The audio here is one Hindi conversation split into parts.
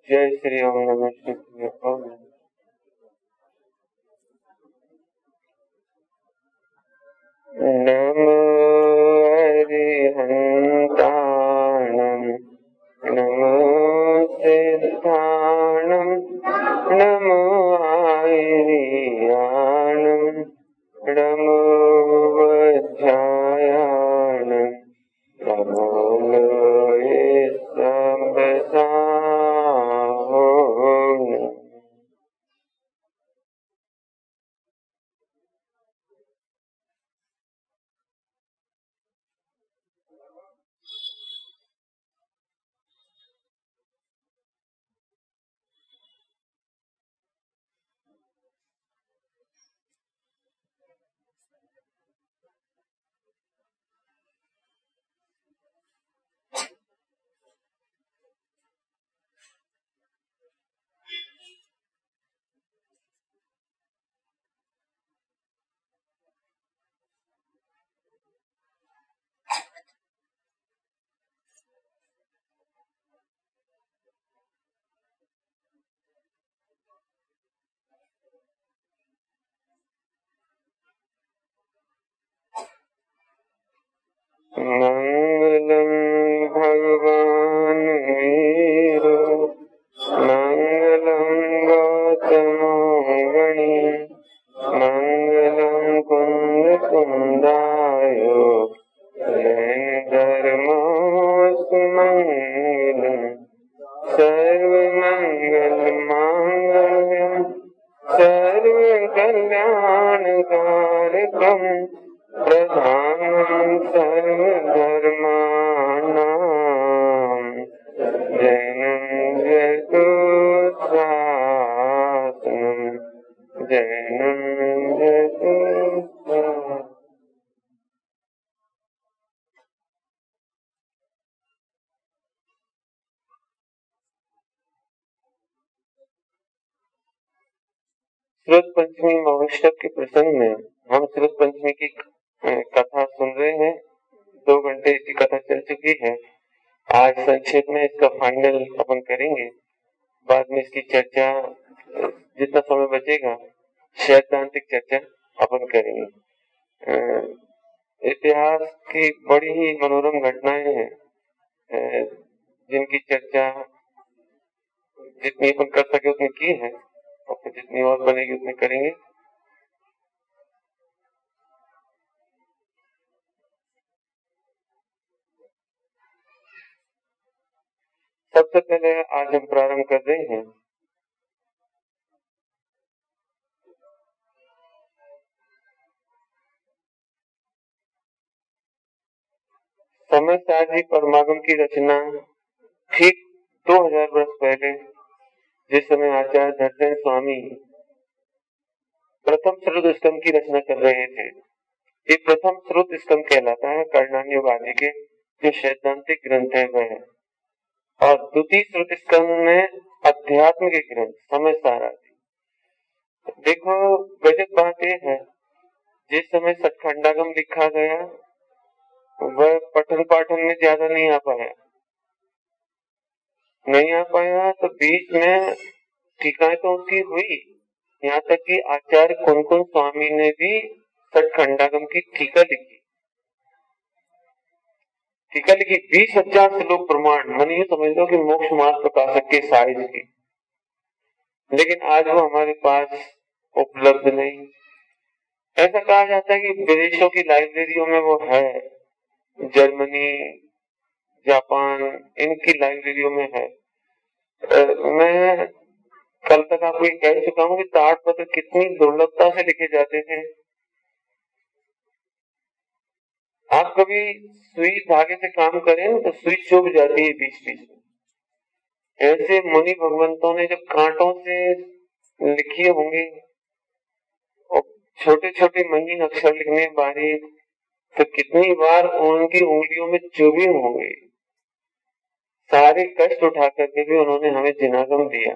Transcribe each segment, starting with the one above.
जय श्री राम नमः नमो हरिहन्ताणं नमो सिद्धाणं नमो आयर्याणं नमो वज्रायाणं नमो लोये संवसाहों। मंगलम भगवान वीरो मंगलम गौतमो गणी मंगलम कुंद कुंदायो जैन धर्मोऽस्तु मंगलम सर्वमंगल मांगल्यम सर्वकल्याणकारकम प्रधानं सर्वधर्माणां जैनं जयतु जैनं जयतु। श्रुत पंचमी महोत्सव के प्रसंग में हम श्रुत पंचमी की कथा सुन रहे हैं। 2 घंटे इसकी कथा चल चुकी है। आज संक्षेप में इसका फाइनल अपन करेंगे। बाद में इसकी चर्चा जितना समय बचेगा सैद्धांतिक चर्चा अपन करेंगे। इतिहास की बड़ी ही मनोरम घटनाएं हैं जिनकी चर्चा जितनी अपन कर सके उतनी की है और फिर जितनी और बनेगी उतनी करेंगे। सबसे पहले आज हम प्रारंभ कर रहे हैं समय साजी परमागम की रचना ठीक 2000 वर्ष पहले जिस समय आचार्य धर्म स्वामी प्रथम श्रुत स्कंद की रचना कर रहे थे। ये प्रथम श्रुत स्कंद कहलाता है कर्णान्य युग आदि के जो सैद्धांतिक ग्रंथ है वह है। और द्वितीय श्रुत स्कंद में अध्यात्म के ग्रंथ समय सारा। देखो गजब बात यह है जिस समय सतखंडागम लिखा गया वह पठन पाठन में ज्यादा नहीं आ पाया तो बीच में टीकाएं तो उसकी हुई। यहाँ तक कि आचार्य कुंकुम स्वामी ने भी सतखंडागम की टीका लिखी 20,000 श्लोक प्रमाण मन ये समझ लो कि मोक्ष मार्ग प्रकाशक के साइज की। लेकिन आज वो हमारे पास उपलब्ध नहीं। ऐसा कहा जाता है कि विदेशों की लाइब्रेरियों में वो है, जर्मनी जापान इनकी लाइब्रेरियों में है। मैं कल तक आपको ये कह चुका हूँ कि ताड़पत्र कितनी दुर्लभता से लिखे जाते थे। आप कभी सुई धागे से काम करें तो सुई चुभ जाती है बीच बीच में। ऐसे मुनि भगवंतों ने जब कांटों से लिखे होंगे और छोटे छोटे महीन अक्षर लिखने बारीक, तो कितनी बार उनकी उंगलियों में चुभे होंगे। सारे कष्ट उठा करके भी उन्होंने हमें जिनागम दिया।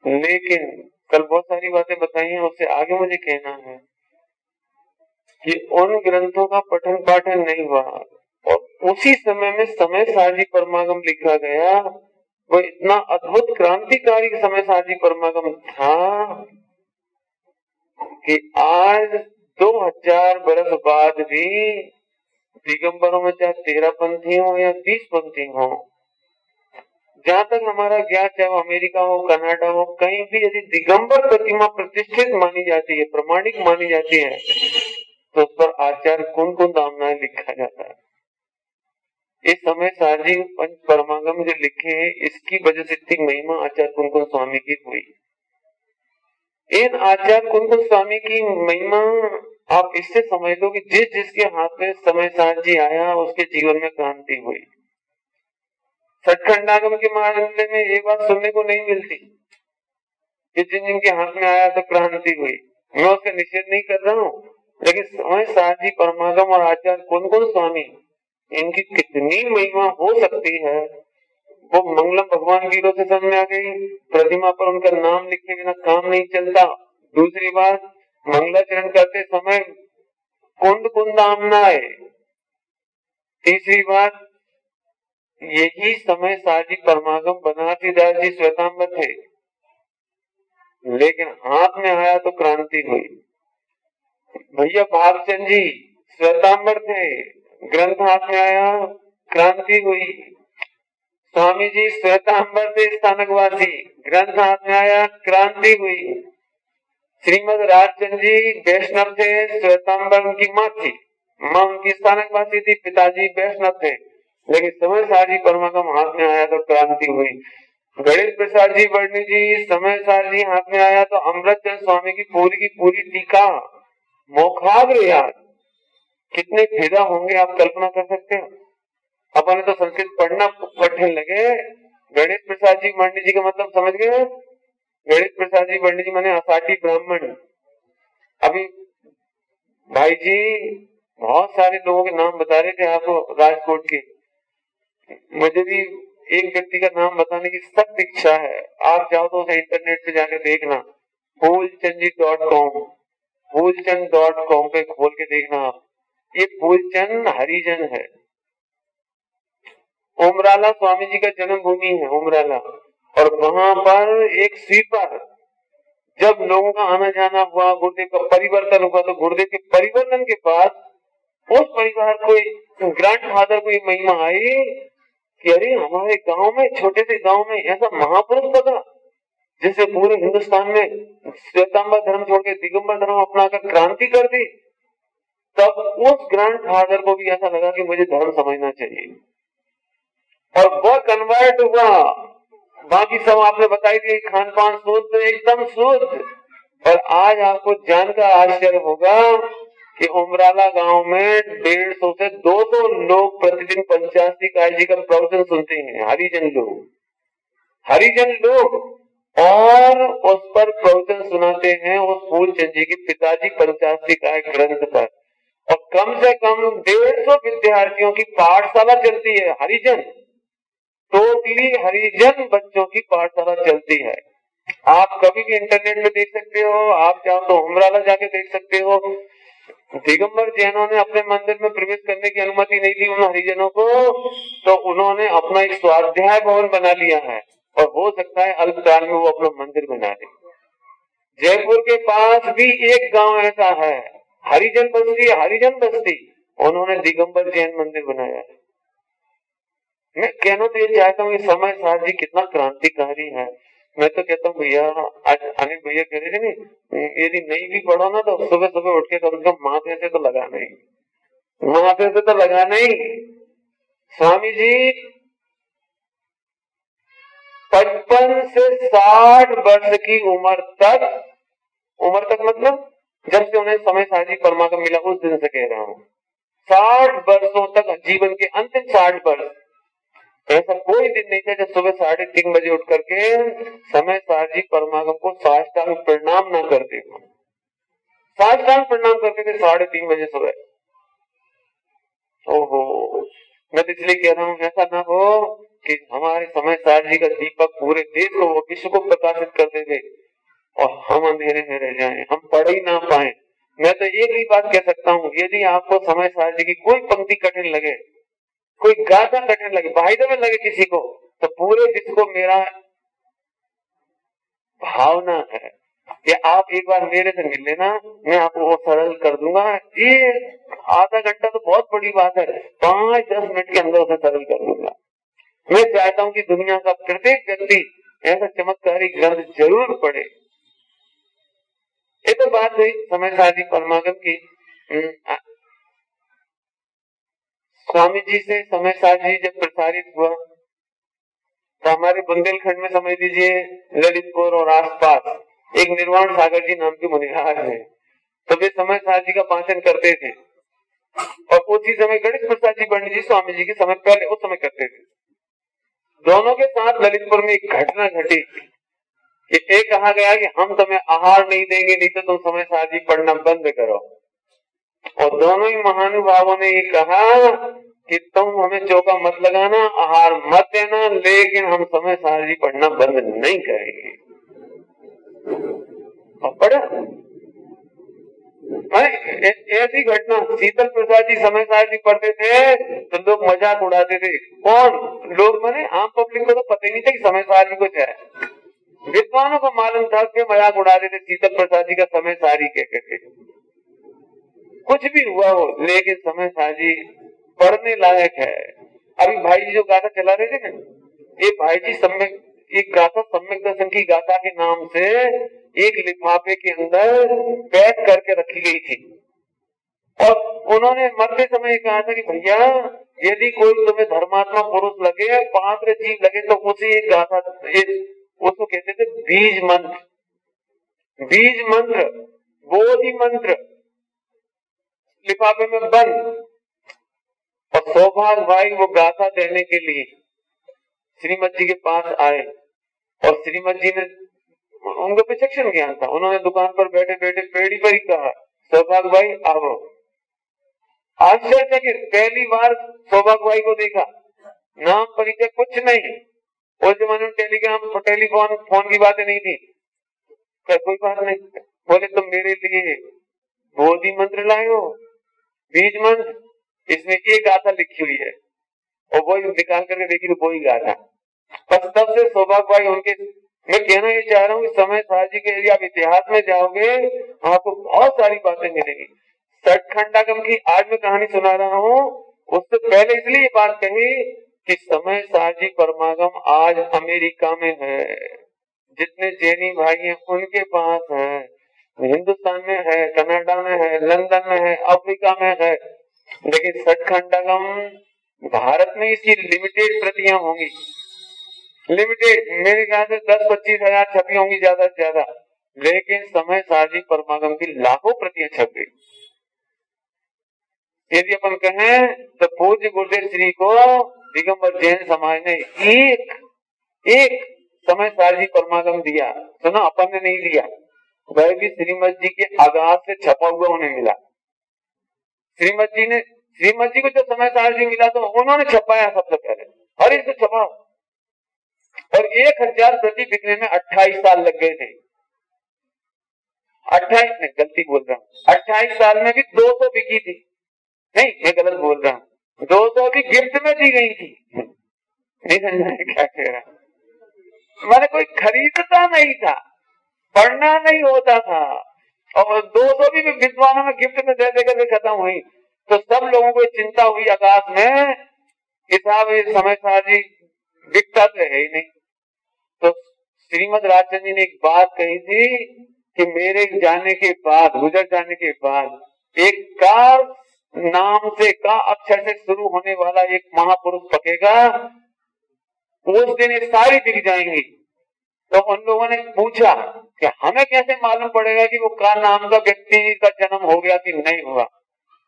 लेकिन कल बहुत सारी बातें बताई हैं, उससे आगे मुझे कहना है कि उन ग्रंथों का पठन पाठन नहीं हुआ और उसी समय में समय सारजी परमागम लिखा गया। वो इतना अद्भुत क्रांतिकारी समय सारजी परमागम था कि आज 2000 बरस बाद भी दिगंबरों में चाहे 13 पंथी हो या 20 पंथी हो, जहां तक हमारा ज्ञान, चाहे वो अमेरिका हो, कनाडा हो, कहीं भी यदि दिगंबर प्रतिमा प्रतिष्ठित मानी जाती है, प्रमाणिक मानी जाती है, तो उस पर आचार्य कुन दामना लिखा जाता है। इस समय सारजी पंच परमागम जो लिखे हैं, इसकी वजह से इतनी महिमा आचार्य कुन स्वामी की हुई। इन आचार्य कुन स्वामी की महिमा आप इससे समझ लो कि जिसके हाथ में समय सारजी आया उसके जीवन में क्रांति हुई। सचखंडागम के मामले में ये बात सुनने को नहीं मिलती कि जिनके हाथ में आया तो क्रांति हुई। मैं उसका निषेध नहीं कर रहा हूँ, लेकिन समय सारजी परमागम और आचार्य कुन स्वामी, इनकी कितनी महिमा हो सकती है वो मंगलम भगवान गीता से समझ में आ गई। प्रतिमा पर उनका नाम लिखे बिना काम नहीं चलता। दूसरी बात, मंगलाचरण करते समय कुंदामनाए। तीसरी बात, यही समय सारजी परमागम बनारसीदास जी श्वेतांबर थे, लेकिन हाथ में आया तो क्रांति हुई। भैया भागचंद जी श्वेतांबर थे, ग्रंथ हाथ में आया, क्रांति हुई। स्वामी जी श्वेतांबर थे, स्थानकवासी, ग्रंथ हाथ में आया, क्रांति हुई। श्रीमद राजचंद जी वैष्णव थे, श्वेतांबर उनकी माँ थी, माँ उनकी स्थानकवासी थी, पिताजी वैष्णव थे, लेकिन समय सारजी परमागम हाथ में आया तो क्रांति हुई। गणेश प्रसाद जी वर्णी जी, समय सारजी हाथ में आया तो अमृतचंद स्वामी की पूरी टीका मोखाग्र याद। कितने फिदा होंगे आप कल्पना कर सकते हैं। अपने तो संस्कृत पढ़ना कठिन लगे, गणेश प्रसाद जी वर्णी जी का मतलब समझ गए। गणेश प्रसाद जी वर्णी जी माने असाटी ब्राह्मण। अभी भाई जी बहुत सारे लोगों के नाम बता रहे थे आपको राजकोट के, मुझे भी एक व्यक्ति का नाम बताने की सख्त इच्छा है। आप चाहो तो उसे इंटरनेट पे जाकर देखना, फूलचंद.com, फूलचंद.com पे खोल के देखना आप। ये फूलचंद हरिजन है। उमराला स्वामी जी का जन्मभूमि है उमराला, और वहां पर एक स्वीपर, जब लोगों का आना जाना हुआ, गुरुदेव का परिवर्तन हुआ, तो गुरुदेव के परिवर्तन के बाद उस परिवार को, ग्रैंड फादर को ये महिमा आई कि अरे हमारे गांव में, छोटे से गांव में ऐसा महापुरुष बना जिसे पूरे हिंदुस्तान में श्वेतांबर धर्म छोड़ के दिगंबर धर्म अपनाकर क्रांति कर दी। तब उस ग्रैंड फादर को भी ऐसा लगा कि मुझे धर्म समझना चाहिए, और वह कन्वर्ट हुआ। बाकी सब आपने बताई थी, खान पान शुद्ध, एकदम शुद्ध। और आज आपको जानकर आश्चर्य होगा कि उमराला गांव में 150 से 200 लोग प्रतिदिन 85 काय जी का प्रवचन सुनते हैं, हरिजन लोग, और उस पर प्रवचन सुनाते हैं उस फूलचंद जी के पिताजी 85 काय ग्रंथ पर। और कम से कम 150 विद्यार्थियों की पाठशाला चलती है, हरिजन, टोटली हरिजन बच्चों की पाठशाला चलती है। आप कभी भी इंटरनेट में देख सकते हो, आप चाहो तो उमराला जाके देख सकते हो। दिगंबर जैनों ने अपने मंदिर में प्रवेश करने की अनुमति नहीं दी उन हरिजनों को, तो उन्होंने अपना एक स्वाध्याय भवन बना लिया है, और हो सकता है अल्पकाल में वो अपना मंदिर बना दे। जयपुर के पास भी एक गांव ऐसा है, हरिजन बस्ती, उन्होंने दिगंबर जैन मंदिर बनाया है। मैं कहना तो ये चाहता हूँ, समय सारजी कितना क्रांतिकारी है। मैं तो कहता हूँ भैया, आज अनिल भैया कह रहे थे नहीं, यदि नहीं भी पढ़ो ना तो सुबह सुबह उठ के कम से कम माथे से तो लगाना ही, माथे से तो लगाना ही। स्वामी जी 55 से 60 वर्ष की उम्र तक मतलब जब से उन्हें समय साजी परमागम मिला उस दिन से कह रहा हूँ, 60 वर्षों तक, जीवन के अंतिम 60 वर्ष, ऐसा कोई दिन नहीं था जब सुबह 3:30 बजे उठ करके समय साजी परमागम को साष्टांग प्रणाम ना करते। साष्टांग प्रणाम करते थे 3:30 बजे सुबह। ओहो, मैं तो इसलिए कह रहा हूँ ऐसा ना हो कि हमारे समय साजी का दीपक पूरे देश को, विश्व को प्रकाशित करते थे और हम अंधेरे में रह जाएं, हम पढ़ ही ना पाए। मैं तो एक ही बात कह सकता हूँ, यदि आपको समय साजी की कोई पंक्ति कठिन लगे, कोई गाथा कठिन लगे, वायदे में लगे किसी को, तो पूरे विश्व को मेरा भावना है कि आप एक बार मेरे से मिल लेना, मैं आपको वो सरल कर दूंगा। ये आधा घंटा तो बहुत बड़ी बात है, 5-10 मिनट के अंदर उसे सरल कर दूंगा। मैं चाहता हूँ कि दुनिया का प्रत्येक व्यक्ति ऐसा चमत्कारी ग्रंथ जरूर पढ़े। ये तो बात हुई समय साजी परमागम की। स्वामी जी से समय साजी जब प्रसारित हुआ तो हमारे बुंदेलखंड में समझ लीजिए ललितपुर और आसपास एक निर्वाण सागर जी नाम के मुनिहार है, तो वे समय साजी का वाचन करते थे और उसी समय गणेश प्रसाद जी पंडित जी स्वामी जी के समय पहले उस समय करते थे। दोनों के साथ ललितपुर में एक घटना घटी कि एक कहा गया कि हम तुम्हें आहार नहीं देंगे, नहीं तो तुम समय साजी पढ़ना बंद करो। और दोनों ही महानुभावों ने ये कहा कि तुम हमें चौका मत लगाना, आहार मत देना, लेकिन हम समय साजी पढ़ना बंद नहीं करेंगे। और पढ़ा ऐसी घटना, शीतल प्रसाद जी समय साजी पढ़ते थे तो लोग मजाक उड़ाते थे। कौन लोग, माने आम पब्लिक को तो पता ही नहीं था कि समय साजी कुछ है। विद्वानों को मालूम था कि मजाक उड़ाते थे, शीतल प्रसाद जी का समय साजी कहते थे। कुछ भी हुआ हो, लेकिन समय साजी पढ़ने लायक है। अभी भाई जी जो गाथा चला रहे थे ना, ये भाई जी सम्यक, एक गाथा सम्यक दर्शन की गाथा के नाम से एक लिफाफे के अंदर पैक करके रखी गई थी। और उन्होंने मरते समय कहा था कि भैया यदि कोई तुम्हें धर्मात्मा पुरुष लगे, पात्र जीव लगे, तो उसी एक गाथा, उसको कहते थे बीज मंत्र। बीज मंत्र, बोधि मंत्र लिफाफे में बंद। और सौभाग्य भाई वो गाथा देने के लिए श्रीमद जी के पास आए और श्रीमद जी ने, उनको विचक्षण ज्ञान था, उन्होंने दुकान पर बैठे बैठे पेड़ी पर ही कहा, सौभाग्य भाई आओ। आश्चर्य कि पहली बार सौभाग्य भाई को देखा, नाम परिचय कुछ नहीं। उस जमाने में टेलीफोन फोन की बातें नहीं थी। कोई बात नहीं, बोले तुम मेरे लिए बोधि मंत्र लाए हो, बीज मंत्र, इसमें एक गाथा लिखी हुई है। और वो निकाल करके देखी तो वही गाथा। बस तब से सौभाग्य भाई उनके, मैं कहना ये चाह रहा हूँ कि समय साजी के यदि आप इतिहास में जाओगे आपको बहुत सारी बातें मिलेंगी। सठखंडागम की आज मैं कहानी सुना रहा हूँ, उससे पहले इसलिए ये बात कही कि समय साजी परमागम आज अमेरिका में है, जितने जैनी भाई हैं उनके पास है, हिंदुस्तान में है, कनाडा में है, लंदन में है, अफ्रीका में है। लेकिन सठखंडागम भारत में इसकी लिमिटेड प्रतियां होंगी, लिमिटेड, मेरे ख्याल से 10-25 हजार छपी होंगी ज्यादा से ज्यादा। लेकिन समय साजी परमागम की लाखों प्रतियां छप गई। यदि अपन कहें तो पूज्य गुरुदेव श्री को दिगंबर जैन समाज ने एक समय साजी परमागम दिया। सुना, अपन ने नहीं दिया, वह भी श्रीमद जी के आगाज से छपा हुआ उन्हें मिला। श्रीमद जी को जब समय साजी मिला तो उन्होंने छपाया सबसे पहले, और इसको छपा, और 1000 प्रति बिकने में 28 साल लग गए थे। 28 नहीं, गलती बोल रहा हूँ, 28 साल में भी 200 बिकी थी। नहीं, मैं गलत बोल रहा हूँ, 200 भी गिफ्ट में दी गई थी। नहीं समझ क्या कह रहा, मैंने कोई खरीदता नहीं था, पढ़ना नहीं होता था, और 200 भी विद्वानों में गिफ्ट में दे देकर खत्म हुई। तो सब लोगों को चिंता हुई आकाश में कि साहब ये समय साजी बिकता तो है ही नहीं। तो श्रीमद राजचंद्र जी ने एक बात कही थी कि मेरे जाने के बाद, गुजर जाने के बाद एक कार नाम से, का अक्षर से शुरू होने वाला एक महापुरुष पकेगा, उस दिन ये सारी बिक जाएंगी। तो उन लोगों ने पूछा कि हमें कैसे मालूम पड़ेगा कि वो का नाम का व्यक्ति का जन्म हो गया कि नहीं हुआ।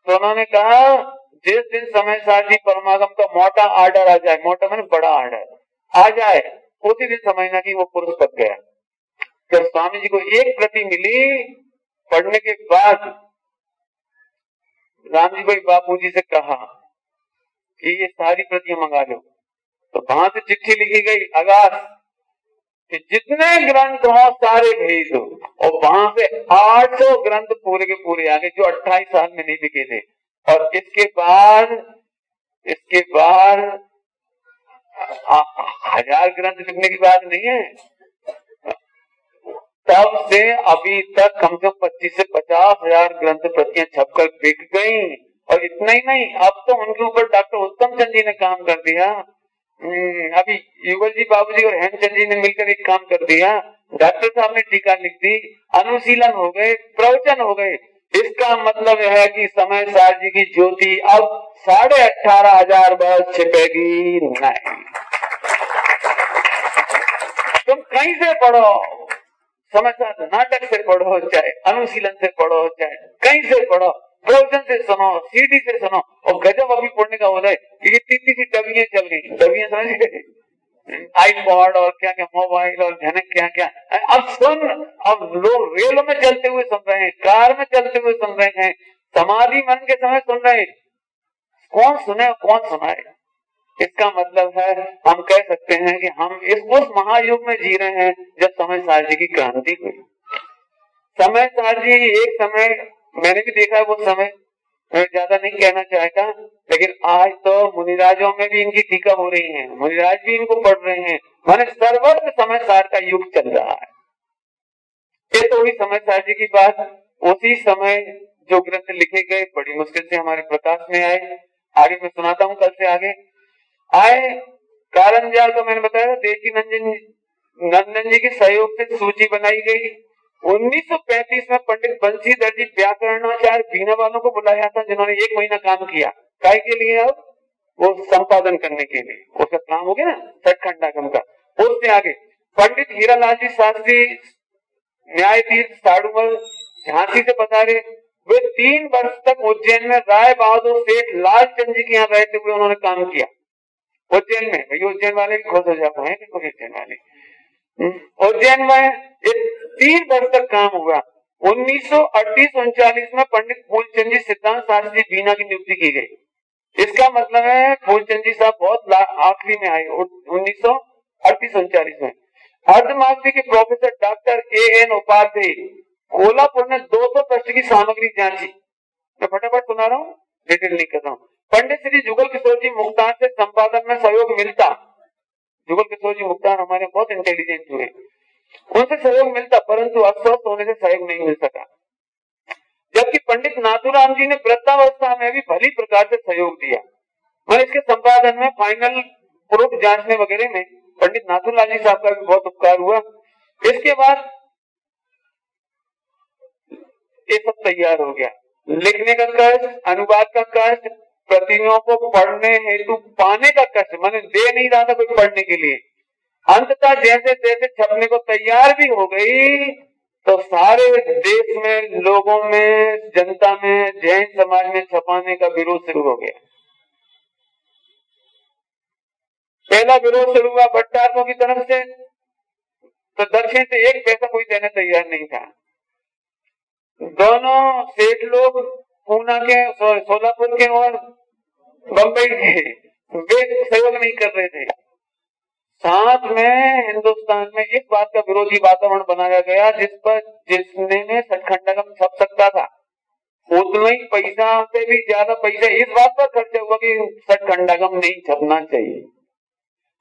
तो उन्होंने कहा जिस दिन समय सारजी परमागम का मोटा आर्डर आ जाए, मोटा मैंने बड़ा आर्डर आ जाए, उसी दिन समझना कि वो पुरुष पक गया। जब स्वामी जी को एक प्रति मिली पढ़ने के बाद राम जी भाई बापू जी से कहा कि ये सारी प्रतियां मंगा लो। तो वहां से चिट्ठी लिखी गई अगास कि जितने ग्रंथ हो सारे भेज दो, और वहां से 800 ग्रंथ पूरे के पूरे आ गए जो 28 साल में नहीं लिखे थे। और इसके बाद 1000 ग्रंथ लिखने की बात नहीं है, तब से अभी तक कम से कम 25 से 50,000 ग्रंथ प्रतियां छपकर बिक गई। और इतना ही नहीं, अब तो उनके ऊपर डॉक्टर उत्तम चंद जी ने काम कर दिया। अभी युगल जी, बाबूजी और हेमचंद जी ने मिलकर एक काम कर दिया, डॉक्टर साहब ने टीका लिख दी, अनुशीलन हो गए, प्रवचन हो गए। इसका मतलब है कि समय सार जी की ज्योति अब 18,500 वर्ष छिपेगी नहीं। तुम कहीं से पढ़ो, समाचार नाटक से पढ़ो, चाहे अनुशीलन से पढ़ो, चाहे कहीं से पढ़ो, प्रवचन से सुनो, सीडी से सुनो। और गजब अभी पढ़ने का हो रहा है कि इतनी सी डबियां चल गई, डबियां समझ गए, आईपॉड और क्या क्या मोबाइल और धनक क्या क्या। अब सुन, अब लोग रेल में चलते हुए सुन रहे हैं, कार में चलते हुए सुन रहे हैं, समाधि मन के समय सुन रहे हैं। कौन सुने कौन सुनाए? इसका मतलब है हम कह सकते हैं कि हम उस महायुग में जी रहे हैं जब समय सार जी की क्रांति हुई। समय सार जी एक समय मैंने भी देखा, वो समय मैं ज्यादा नहीं कहना चाहता, लेकिन आज तो मुनिराजों में भी इनकी टीका हो रही है, मुनिराज भी इनको पढ़ रहे हैं। माने सर्वत्र समय सार का युग चल रहा है। ये तो हुई समय सार जी की बात। उसी समय जो ग्रंथ लिखे गए बड़ी मुश्किल से हमारे प्रकाश में आए। आगे मैं सुनाता हूँ, कल से आगे आए। कारण जाल का मैंने बताया, देशी नंदन जी के सहयोग से सूची बनाई गई। 1935 में पंडित बंशीधर जी व्याकरणाचार्य बीना वालों को बुलाया था, जिन्होंने 1 महीना काम किया। काय के लिए? अब वो संपादन करने के लिए, उसका काम हो गया ना सचखंडागम का। उससे आगे पंडित हीरालाल जी शास्त्री न्याय तीर्थ साड़ूमल झांसी से पधारे। वे 3 वर्ष तक उज्जैन में राय बहादुर सेठ लालचंद जी के यहाँ रहते हुए उन्होंने काम किया। उज्जैन में, भाई उज्जैन वाले भी खुश हो जाते हैं, उज्जैन वाले उज्जैन में 3 वर्ष तक काम हुआ। 1938-39 में पंडित फूलचंद जी सिद्धांत शास्त्री बीना की नियुक्ति की गई। इसका मतलब है फूलचंद जी साहब बहुत आखिरी में आए 1938-39 में। अर्धमासी के professor doctor A.N. Upadhyay Kolhapur ने 200 पृष्ठ की सामग्री जांची। मैं फटाफट सुना रहा हूँ, डिटेल नहीं कर रहा हूँ। पंडित श्री जुगल किशोर जी मुख्तार से संपादन में सहयोग मिलता। जुगल किशोर जी मुख्तार हमारे बहुत इंटेलिजेंट हुए, उनसे सहयोग मिलता, परंतु अस्वस्थ होने से सहयोग नहीं मिल सका। जबकि पंडित नाथूराम जी ने वृद्धावस्था में भी भली प्रकार से सहयोग दिया। मैंने इसके संपादन में फाइनल प्रूफ जांचने वगैरह में पंडित नाथूराम जी साहब का भी बहुत उपकार हुआ। इसके बाद ये सब तैयार हो गया। लिखने का कष्ट, अनुवाद का कष्ट, प्रतियों को पढ़ने हेतु पाने का कष्ट, मैंने दे नहीं रहा था कोई पढ़ने के लिए। अंततः जैसे जैसे छपने को तैयार भी हो गई तो सारे देश में, लोगों में, जनता में, जैन समाज में छपाने का विरोध शुरू हो गया। पहला विरोध शुरू हुआ भट्टारकों की तरफ से, तो दक्षिण से 1 पैसा कोई देने तैयार नहीं था। दोनों सेठ लोग पूना के, सोलापुर के और बंबई के, वे सहयोग नहीं कर रहे थे। साथ में हिंदुस्तान में इस बात का विरोधी वातावरण बनाया गया जिसने सचखंडागम छप सकता था। उतना ही पैसा से भी ज्यादा पैसा इस बात पर खर्चा हुआ कि सचखंडागम नहीं छपना चाहिए।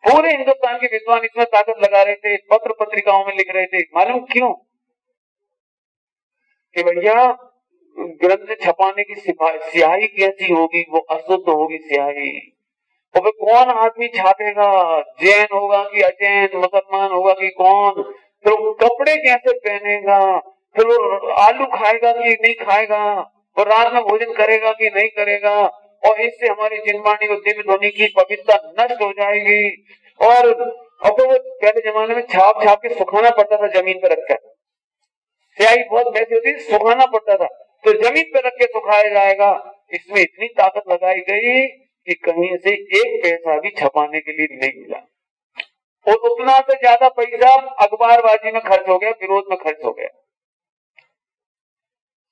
पूरे हिंदुस्तान के विद्वान इसमें ताकत लगा रहे थे, पत्र पत्रिकाओं में लिख रहे थे। मालूम क्यों? कि भैया ग्रंथ छपाने की स्याही कैसी होगी, वो अशुद्ध होगी स्याही, और फिर कौन आदमी छापेगा, जैन होगा कि अजैन, मुसलमान होगा कि कौन, फिर वो कपड़े कैसे पहनेगा, फिर वो आलू खाएगा कि नहीं खाएगा, और रात में भोजन करेगा कि नहीं करेगा, और इससे हमारी जिनवाणी और दिव्य ध्वनि की पवित्रता नष्ट हो जाएगी। और और फिर वो पहले जमाने में छाप छाप के सुखाना पड़ता था जमीन पर रखकर, स्याही बहुत वैसी होती थी, सुखाना पड़ता था, तो जमीन पर रख के सुखाया जाएगा। इसमें इतनी ताकत लगाई गई कि कहीं से एक पैसा भी छपाने के लिए नहीं मिला, और उतना से ज्यादा पैसा अखबारबाजी में खर्च हो गया, विरोध में खर्च हो गया।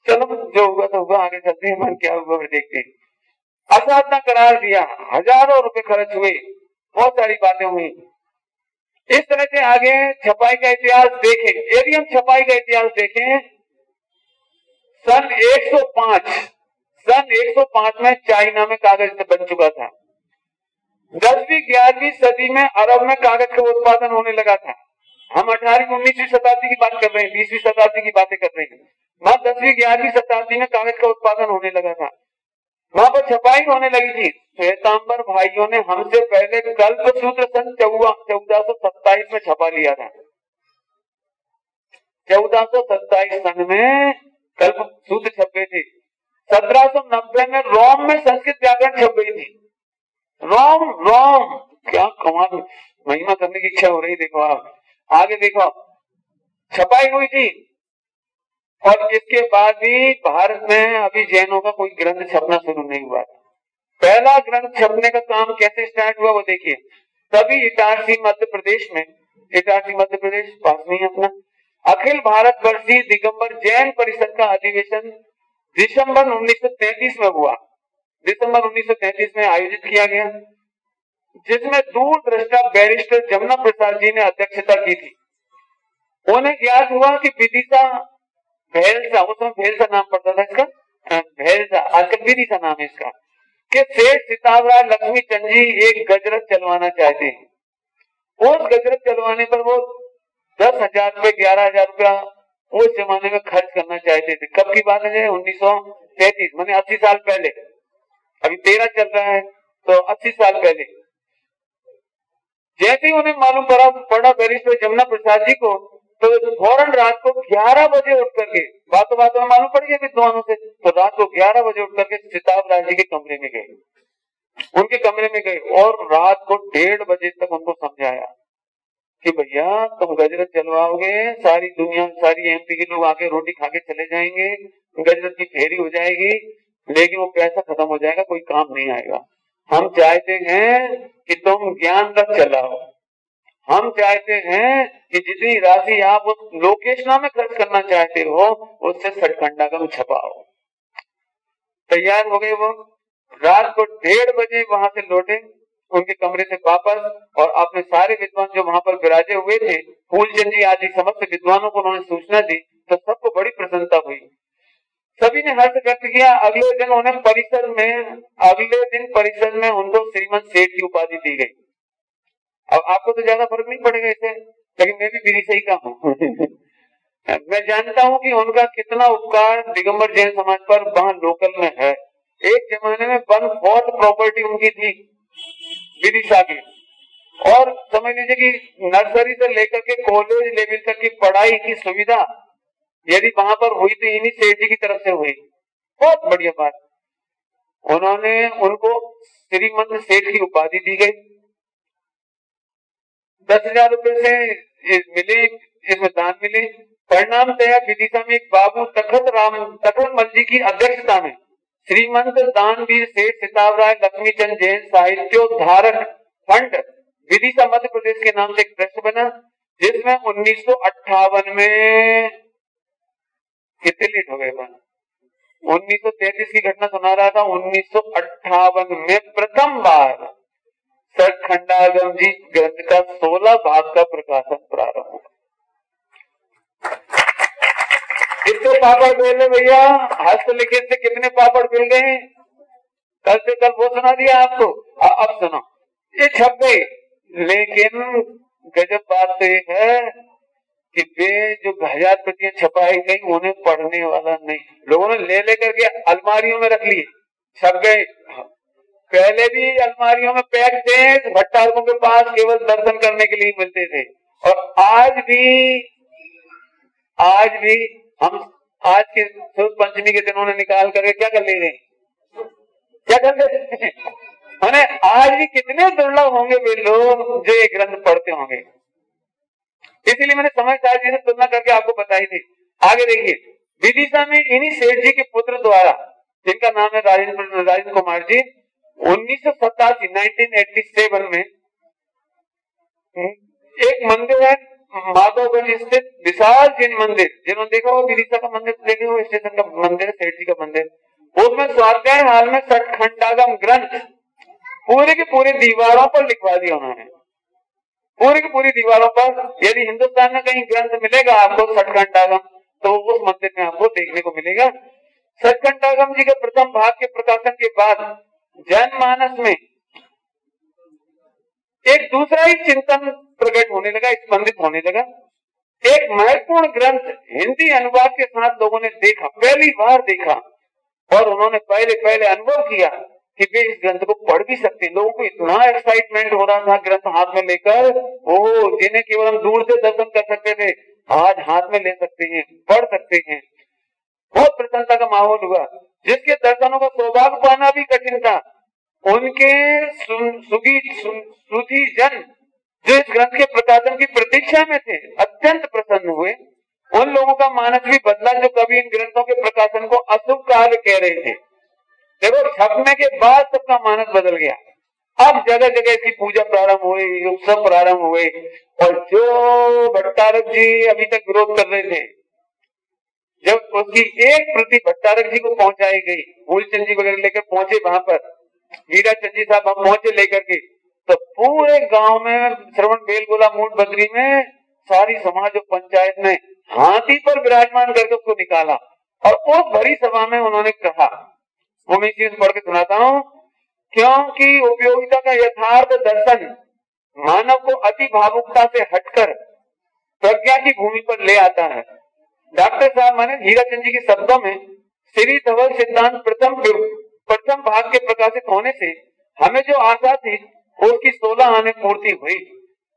चलो जो हुआ तो हुआ, आगे चलते हैं, क्या हुआ फिर देखते हैं। असाधना करार दिया, हजारों रुपए खर्च हुए, बहुत सारी बातें हुई। इस तरह से आगे छपाई का इतिहास देखें। यदि हम छपाई का इतिहास देखें, सन 105 में चाइना में कागज बन चुका था। 10वीं 11वीं सदी में अरब में कागज का उत्पादन होने लगा था। हम 18वीं 19वीं शताब्दी की बात कर रहे हैं, 20वीं शताब्दी की बातें कर रहे हैं। वहां 10वीं 11वीं शताब्दी में कागज का उत्पादन होने लगा था, वहां पर छपाई होने लगी थी। श्वेतांबर भाइयों ने हमसे पहले कल्पसूत्र सन 1427 में छपा लिया था। 1427 सन में कल्पसूत्र छप गए थे। 1790 में रोम में संस्कृत व्याकरण छप गई थी। रोम क्या कमाल, महिमा करने की इच्छा हो रही। देखो आप आगे देखो, छपाई हुई थी। और इसके बाद भी भारत में अभी जैनों का कोई ग्रंथ छपना शुरू नहीं हुआ था। पहला ग्रंथ छपने का काम कैसे स्टार्ट हुआ वो देखिए। तभी इटारसी मध्य प्रदेश में, इटारसी मध्य प्रदेश पास में ही अपना, अखिल भारत वर्षीय दिगंबर जैन परिषद का अधिवेशन दिसंबर 1933 में हुआ। दिसंबर 1933 में आयोजित किया गया, जिसमें दूरदृष्टा बैरिस्टर जमुना प्रसाद जी ने अध्यक्षता की थी। उन्हें ज्ञात हुआ कि विदिशा भेलसा, उसमें भेलसा नाम पड़ता था इसका, भेलसा आजकल विदिशा नाम है इसका, कि सेठ सितावराय लक्ष्मी चंद जी एक गजरत चलवाना चाहते हैं। उस गजरत चलवाने पर वो 10,000 रुपए 11,000 रुपया उस जमाने में खर्च करना चाहते थे। कब की बात है? 1933, माने 80 साल पहले। अभी 13 चल रहा है तो 80 साल पहले। जैसे ही उन्हें मालूम पड़ा बैरिस्टर जमुना प्रसाद जी को, तो फौरन रात को 11 बजे उठ करके, बातों बातों में मालूम पड़ गया विद्वानों से, तो रात को 11 बजे उठ करके सितावराय जी के कमरे में गए, उनके कमरे में गए और रात को 1:30 बजे तक उनको समझाया कि भैया तुम गजरत चलवाओगे, सारी दुनिया, सारी एमपी के लोग आके रोटी खा के चले जाएंगे, गजरत की फेरी हो जाएगी, लेकिन वो पैसा खत्म हो जाएगा, कोई काम नहीं आएगा। हम चाहते हैं कि तुम ज्ञान रथ चलाओ। हम चाहते हैं कि जितनी राशि आप उस लोकेशना में खर्च करना चाहते हो, उससे सटखंडागम छपाओ। तैयार हो गए वो। रात को 1:30 बजे वहां से लौटे उनके कमरे से वापस, और अपने सारे विद्वान जो वहां पर विराजे हुए थे, फूलचंद जी आदि समस्त विद्वानों को उन्होंने सूचना दी, तो सबको बड़ी प्रसन्नता हुई। सभी ने हर्ष व्यक्त किया। अगले दिन परिसर में उनको श्रीमंत सेठ की उपाधि दी गई। अब आपको तो ज्यादा फर्क नहीं पड़ेगा इससे, लेकिन मैं भी विदिशा ही का हूँ। मैं जानता हूँ कि उनका कितना उपकार दिगंबर जैन समाज पर वहां लोकल में है। एक जमाने में 1/4 प्रॉपर्टी उनकी थी विदिशा की, और समझ लीजिए कि नर्सरी से लेकर के कॉलेज लेवल तक की पढ़ाई की सुविधा यदि वहां पर हुई तो इन्हीं सेठ जी की तरफ से हुई। बहुत बढ़िया बात। उनको श्रीमंत सेठ की उपाधि दी गई। 10,000 रुपए से मिले, इसमें दान मिले। परिणामतः विदिशा में एक बाबू तखतमल जी की अध्यक्षता में श्रीमंत दानवीर सेठ सितावराय लक्ष्मीचंद जैन साहित्योद्धारक फंड विदिशा मध्य प्रदेश के नाम से एक ट्रस्ट बना, जिसमें 1958 में, कितने लेट हो गए, 1933 की घटना सुना रहा था, 1958 में प्रथम बार सटखंडागम जी ग्रंथ का 16 भाग का प्रकाशन प्रारंभ हुआ। कितने पापड़ बेले भैया, हस्तलिखित से कितने पापड़ मिल गए? कल से कल वो सुना दिया आपको। अब सुनो, ये छप गई, लेकिन गजब बात तो एक है कि वे जो 1000 प्रतियां छपाई गई उन्हें पढ़ने वाला नहीं, लोगों ने ले लेकर के अलमारियों में रख लिए, छप गए। पहले भी अलमारियों में पैक थे, भट्टारकों के पास केवल दर्शन करने के लिए मिलते थे। और आज भी हम आज के शुद्ध पंचमी के दिन उन्हें निकाल करके क्या कर ले रहे हैं? क्या कर ले रहे हैं? मैंने आज भी कितने दुर्लभ होंगे वे लोग जो ये ग्रंथ पढ़ते होंगे। इसीलिए मैंने समझदार जी से तुलना करके आपको बताई थी। आगे देखिए, विदिशा में इन्हीं सेठ जी के पुत्र द्वारा, जिनका नाम है राजेंद्र कुमार जी, 1987 में एक मंदिर है माधवगंज स्थित विशाल जैन मंदिर, जिन्होंने देखा हो विदिशा का मंदिर देखे हो, स्टेशन का मंदिर, सेठ जी का मंदिर, उसमें स्वाध्याय हाल में सठखंडागम ग्रंथ पूरे के पूरे दीवारों पर लिखवा दिया उन्होंने। पूरी की पूरी दीवारों पर यदि हिंदुस्तान में कहीं ग्रंथ मिलेगा आपको सठखंडागम, तो उस मंदिर में आपको देखने को मिलेगा। सठखंडागम जी के प्रथम भाग के प्रकाशन के बाद जनमानस में एक दूसरा ही चिंतन प्रकट होने लगा, स्पंदित होने लगा। एक महत्वपूर्ण ग्रंथ हिंदी अनुवाद के साथ लोगों ने देखा, पहली बार देखा, और उन्होंने पहले अनुभव किया कि वे इस ग्रंथ को पढ़ भी सकते। लोगों को इतना एक्साइटमेंट हो रहा था ग्रंथ हाथ में लेकर, ओह, जिन्हें केवल हम दूर से दर्शन कर सकते थे आज हाथ में ले सकते हैं, पढ़ सकते हैं। बहुत प्रसन्नता का माहौल हुआ। जिसके दर्शनों का सौभाग्य पाना भी कठिन था, उनके सुधी जन जो इस ग्रंथ के प्रकाशन की प्रतीक्षा में थे, अत्यंत प्रसन्न हुए। उन लोगों का मानस भी बदला जो कभी इन ग्रंथों के प्रकाशन को अशुभ कार्य कह रहे थे। देखो, छपने के बाद सबका मानस बदल गया। अब जगह जगह इसकी पूजा प्रारंभ हुई, उत्सव प्रारंभ हुए, और जो भट्टारक जी अभी तक विरोध कर रहे थे, जब उसकी एक प्रति भट्टारक जी को पहुंचाई गई, मूलचंद जी वगैरह लेकर पहुंचे वहां पर, हीराचंद जी साहब हम पहुंचे लेकर के, तो पूरे गांव में श्रवण बेलगोला मूड बद्री में सारी समाज और पंचायत ने हाथी पर विराजमान करके उसको निकाला, और उस भरी सभा में उन्होंने कहा, वो मैं चीज पढ़ के सुनाता हूँ, क्योंकि उपयोगिता का यथार्थ दर्शन मानव को अति भावुकता से हटकर प्रज्ञा की भूमि पर ले आता है। डॉक्टर साहब माने हीराचंद जी के शब्दों में श्री धवल सिद्धांत प्रथम भाग के प्रकाशित होने से हमें जो आशा थी उसकी 16 आने पूर्ति हुई।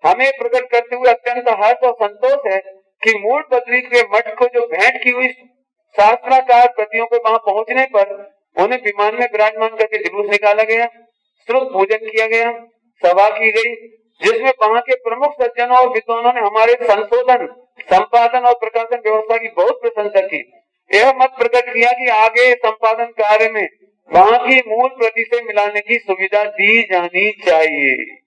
हमें प्रकट करते हुए अत्यंत हर्ष और संतोष है कि मूल बद्री के मठ को जो भेंट की हुई शास्त्राकार प्रतियों के वहां पहुंचने पर उन्हें विमान में विराजमान करके जुलूस निकाला गया, श्रुत पूजन किया गया, सभा की गई, जिसमें वहां के प्रमुख सज्जनों और विद्वानों ने हमारे संशोधन, संपादन और प्रकाशन व्यवस्था की बहुत प्रशंसा की। यह मत प्रकट किया कि आगे संपादन कार्य में वहां की मूल प्रति से मिलाने की सुविधा दी जानी चाहिए।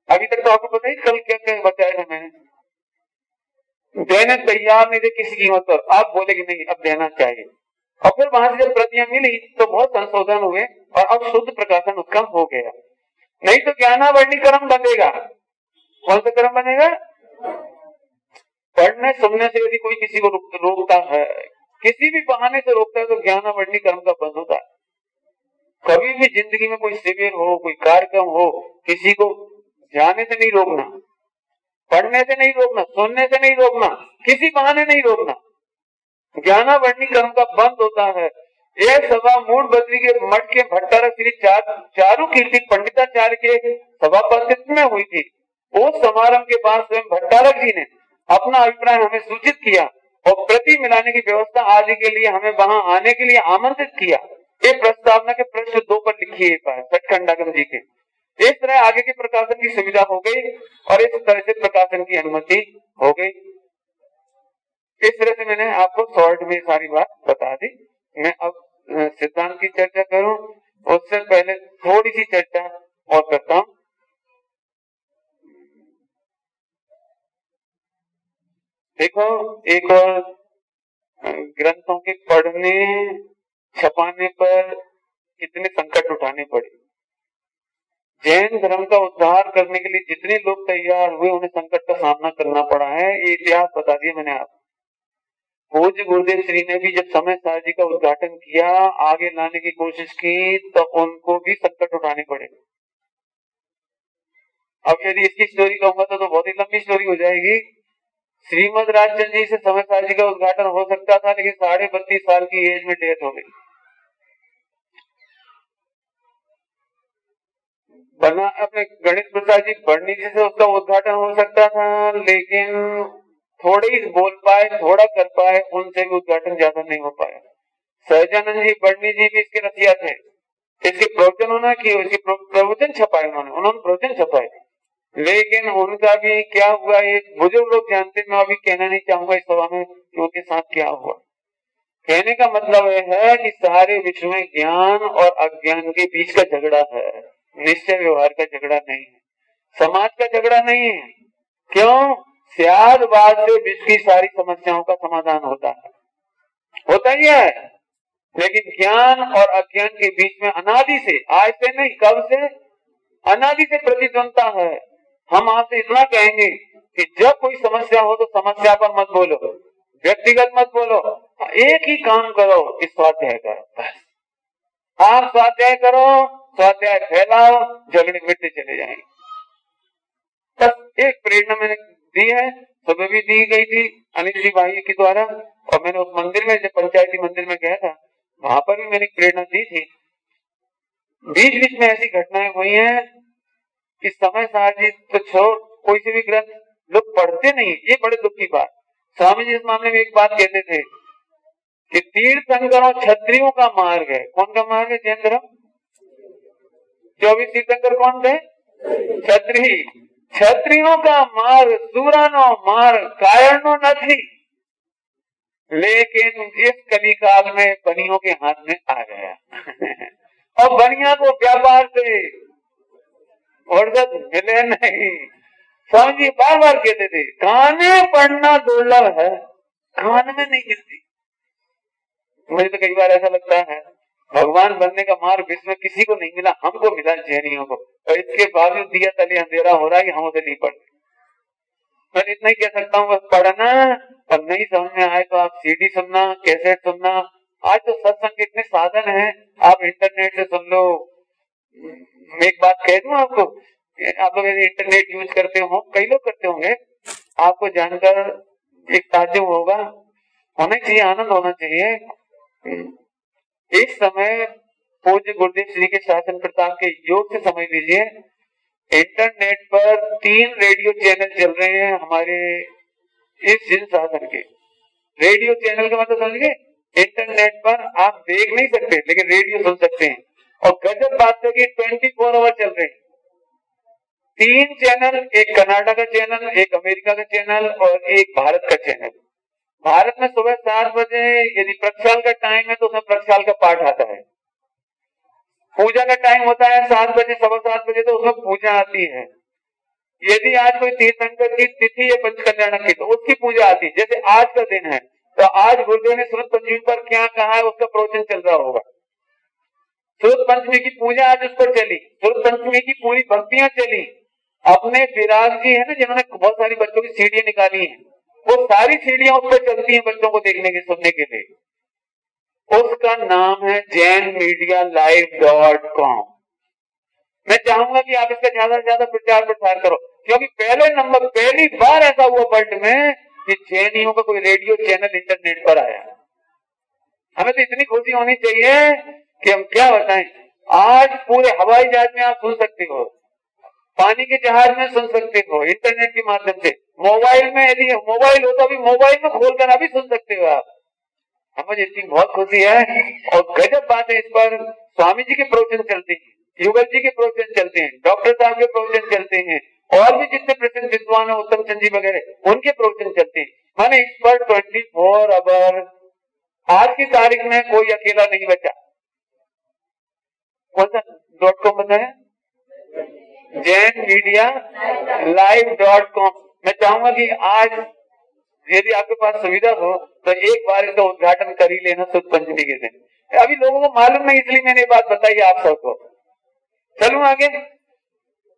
अभी तक तो आपको पता ही कल क्या क्या बताया था मैंने, देने तैयार नहीं थे किसी कीमत पर, आप बोले कि नहीं अब देना चाहिए। और फिर वहां से जब प्रतियां मिली तो बहुत संशोधन हुए और अब शुद्ध प्रकाशन उसका हो गया। नहीं तो ज्ञानावर्णी क्रम बनेगा। कौन सा क्रम बनेगा? पढ़ने सुनने से यदि कोई किसी को रोकता है, किसी भी बहाने से रोकता है, तो ज्ञानावर्णी क्रम का बंद होता है। कभी भी जिंदगी में कोई शिविर हो, कोई कार्यक्रम हो, किसी को जाने से नहीं रोकना, पढ़ने से नहीं रोकना, सुनने से नहीं रोकना, किसी बहाने नहीं रोकना। ज्ञानावर्णी क्रम का बंद होता है। यह सभा मूल बद्री के मठ के भट्टारक श्री चारु कीर्ति पंडिताचार्य के सभापतित्व में हुई थी। उस समारंभ के बाद स्वयं भट्टारक जी ने अपना अभिप्राय हमें सूचित किया और प्रति मिलाने की व्यवस्था आदि के लिए हमें वहां आने के लिए आमंत्रित किया। ये प्रस्तावना के पृष्ठ 2 पर लिखी है सठखंडागम जी के। इस तरह आगे के प्रकाशन की सुविधा हो गई और इस तरह से प्रकाशन की अनुमति हो गई। इस तरह से मैंने आपको शॉर्ट में सारी बात बता दी। मैं अब सिद्धांत की चर्चा करूं उससे पहले थोड़ी सी चर्चा और करता हूं। देखो, एक और ग्रंथों के पढ़ने छपाने पर कितने संकट उठाने पड़े। जैन धर्म का उद्धार करने के लिए जितने लोग तैयार हुए उन्हें संकट का सामना करना पड़ा है। ये इतिहास बता दिया मैंने आपको। पूज्य गुरुदेव श्री ने भी जब समय सार जी का उद्घाटन किया, आगे लाने की कोशिश की, तो उनको भी संकट उठाने पड़े। अब यदि इसकी स्टोरी कहूंगा तो बहुत ही लंबी स्टोरी हो जाएगी। श्रीमद राजचंद जी से समय सार जी का उद्घाटन हो सकता था, लेकिन 32.5 साल की एज में डेथ हो गई। बना अपने गणेश प्रसाद जी बड़नी जी से उसका उद्घाटन हो सकता था, लेकिन थोड़े ही बोल पाए, थोड़ा कर पाए, उनसे भी उद्घाटन ज्यादा नहीं हो पाया। सहजानंद जी बड़नी जी भी इसके रसिया थे, इसके प्रवचन होना कि इसके प्रवचन छपाए उन्होंने प्रवचन छपाए, लेकिन उनका भी क्या हुआ ये बुजुर्ग लोग जानते। मैं अभी कहना नहीं चाहूंगा इस सभा में कि उनके साथ क्या हुआ। कहने का मतलब यह है कि सारे विश्व में ज्ञान और अज्ञान के बीच का झगड़ा है, निश्चय व्यवहार का झगड़ा नहीं है, समाज का झगड़ा नहीं है। क्यों? स्यादवाद से विश्व की सारी समस्याओं का समाधान होता ही है, लेकिन ज्ञान और अज्ञान के बीच में अनादि से, आज से नहीं कब से, अनादि से प्रतिद्वंदता है। हम आपसे इतना कहेंगे कि जब कोई समस्या हो तो समस्या पर मत बोलो, व्यक्तिगत मत बोलो, एक ही काम करो कि स्वाध्याय करो। बस आप स्वाध्याय करो, स्वाध्याय फैलाओ, झगड़े मिटते चले जाएंगे। बस एक प्रेरणा मैंने दी है, सुबह भी दी गई थी अनिल जी भाई के द्वारा, और मैंने उस मंदिर में, जब पंचायती मंदिर में गया था वहां पर भी मैंने प्रेरणा दी थी। बीच बीच में ऐसी घटनाएं हुई हैं कि समय सारजी तो छोड़, कोई से भी ग्रंथ लोग पढ़ते नहीं, ये बड़े दुख की बात। स्वामी जी इस मामले में एक बात कहते थे कि तीर्थंकरों क्षत्रियों का मार्ग है। कौन का मार्ग है? जैन धर्म। 24 तीर्थंकर कौन थे? क्षत्रिय। क्षत्रियों का मार्ग सूरानो मार्ग कायरनो नहीं, लेकिन इस कलिकाल में बनियों के हाथ में आ गया और बनिया को व्यापार से फुर्सत मिले नहीं। स्वामी जी बार बार कहते थे कान में पढ़ना दुर्लभ है, कान में नहीं मिलती। मुझे तो कई बार ऐसा लगता है भगवान बनने का मार्ग विश्व में किसी को नहीं मिला, हमको मिला जैनियों को, और इसके बावजूद दिया तले अंधेरा हो रहा है कि हम उसे नहीं पढ़ते। मैं इतना ही कह सकता हूँ, बस पढ़ना, और नहीं समझ में आए तो आप सीडी सुनना, कैसेट सुनना। आज तो सत्संग के इतने साधन हैं, आप इंटरनेट से सुन लो। मैं एक बात कह दूं आपको, आप लोग यदि इंटरनेट यूज करते हो, कई लोग करते होंगे, आपको जानकर एक ताज्जुब होगा, होना चाहिए, आनंद होना चाहिए। इस समय पूज्य गुरुदेव श्री के शासन प्रताप के योग से समझ लीजिए, इंटरनेट पर 3 रेडियो चैनल चल रहे हैं हमारे इस जिन शासन के। रेडियो चैनल का मतलब समझिए, इंटरनेट पर आप देख नहीं सकते लेकिन रेडियो सुन सकते हैं, और गजब बात है कि 24 आवर चल रहे हैं। 3 चैनल, एक कनाडा का चैनल, एक अमेरिका का चैनल और एक भारत का चैनल। भारत में सुबह 7 बजे यदि प्रक्षाल का टाइम है तो उसमें प्रक्षाल का पाठ आता है। पूजा का टाइम होता है 7 बजे, 7:15 बजे, तो उसमें पूजा आती है। यदि आज कोई तीर्थंकर की तिथि है पंचकल्याणक की, तो उसकी पूजा आती है। जैसे आज का दिन है, तो आज गुरुदेव ने श्रुत पंचमी पर क्या कहा है उसका प्रवचन चल रहा होगा। श्रुत पंचमी की पूजा आज उस पर चली, श्रुत पंचमी की पूरी भक्तियां चली। अपने विराग जी है ना, जिन्होंने बहुत सारी बच्चों की सीढ़ियां निकाली हैं, वो सारी सीढ़ियां उस पर चलती हैं बच्चों को देखने के, सुनने के लिए। उसका नाम है jainmedialive.com। मैं चाहूंगा कि आप इसका ज्यादा से ज्यादा प्रचार प्रसार करो, क्योंकि पहली बार ऐसा हुआ वर्ल्ड में कि जैनियों का कोई रेडियो चैनल इंटरनेट पर आया। हमें तो इतनी खुशी होनी चाहिए कि हम क्या बताएं। आज पूरे हवाई जहाज में आप सुन सकते हो, पानी के जहाज में सुन सकते हो, इंटरनेट के माध्यम से। मोबाइल में यदि मोबाइल हो तो अभी मोबाइल में खोलकर अभी सुन सकते हो आप। हमें इतनी बहुत खुशी है, और गजब बात है, इस पर स्वामी जी के प्रवचन चलते हैं, युगल जी के प्रवचन चलते हैं, डॉक्टर साहब के प्रवचन चलते हैं, और भी जितने प्रसिद्ध विद्वान है उत्तम चंद जी वगैरह, उनके प्रवचन चलते हैं। माने इस पर 24 आवर, आज की तारीख में कोई अकेला नहीं बचा। कौन सा .com बताया? jainmedialive.com। मैं चाहूंगा कि आज यदि आपके पास सुविधा हो तो एक बार इसका उद्घाटन कर ही लेना शुद्ध पंचमी के दिन। अभी लोगों को मालूम नहीं, इसलिए मैंने ये बात बताई आप सबको। चलूं आगे।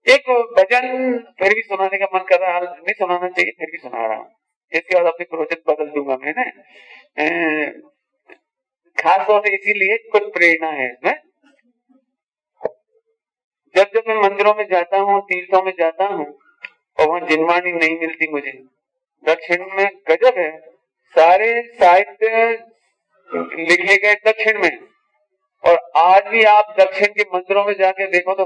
एक भजन फिर भी सुनाने का मन कर रहा है, नहीं सुनाना चाहिए, फिर भी सुना रहा हूँ। इसके बाद अपनी प्रोजेक्ट बदल दूंगा मैंने, खास तौर से इसीलिए कुछ प्रेरणा है इसमें। जब मैं मंदिरों में जाता हूँ, तीर्थों में जाता हूँ, और वहां जिनवाणी नहीं मिलती मुझे। दक्षिण में गजब है, सारे साहित्य लिखे गए दक्षिण में, और आज भी आप दक्षिण के मंदिरों में जाके देखो तो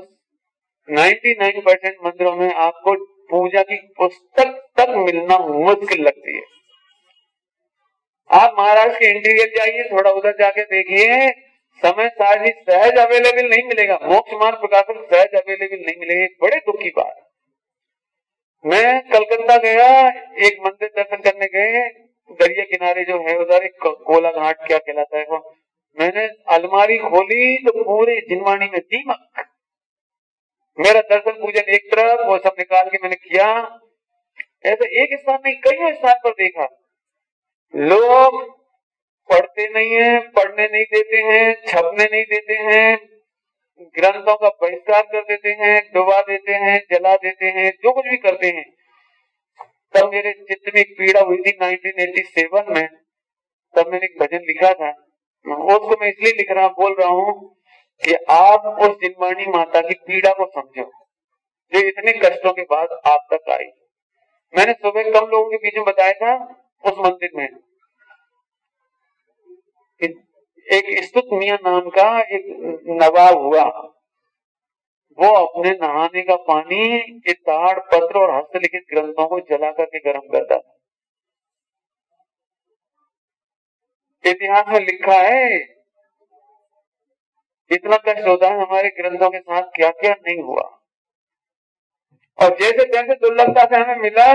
99% मंदिरों में आपको पूजा की पुस्तक तक मिलना मुश्किल लगती है। आप महाराष्ट्र के इंटीरियर जाइए, थोड़ा उधर जाके देखिए, समय सारणी सहज अवेलेबल नहीं मिलेगा, मोक्ष मार्ग प्रकाशक सहज अवेलेबल नहीं मिलेगा। एक बड़े दुख की बात। मैं कलकत्ता गया, एक मंदिर दर्शन करने गए, दरिया किनारे जो है उधर एक कोला घाट क्या कहलाता है वो, मैंने अलमारी खोली तो पूरे जिनवाणी में दीमक। मेरा दर्शन पूजन एक तरफ, वो सब निकाल के मैंने किया। ऐसे एक स्थान नहीं, कई स्थान पर देखा, लोग पढ़ते नहीं है, पढ़ने नहीं देते हैं, छपने नहीं देते हैं, ग्रंथों का बहिष्कार कर देते हैं, डुबा देते हैं, जला देते हैं, जो कुछ भी करते हैं। तब मेरे चित्त में एक पीड़ा हुई थी 1987 में, तब मैंने एक भजन लिखा था। उसको मैं इसलिए लिख रहा बोल रहा हूँ कि आप उस जिनवाणी माता की पीड़ा को समझो, जो इतने कष्टों के बाद आप तक आई। मैंने सुबह कम लोगों के बीच में बताया था, उस मंदिर में एक स्तुत मियां नाम का एक नवाब हुआ, वो अपने नहाने का पानी ताड़ पत्र और हस्तलिखित ग्रंथों को जला करके गर्म करता था। इतिहास में लिखा है, इतना कष्ट होता है हमारे ग्रंथों के साथ, क्या क्या नहीं हुआ। और जैसे जैसे दुर्लभता से हमें मिला,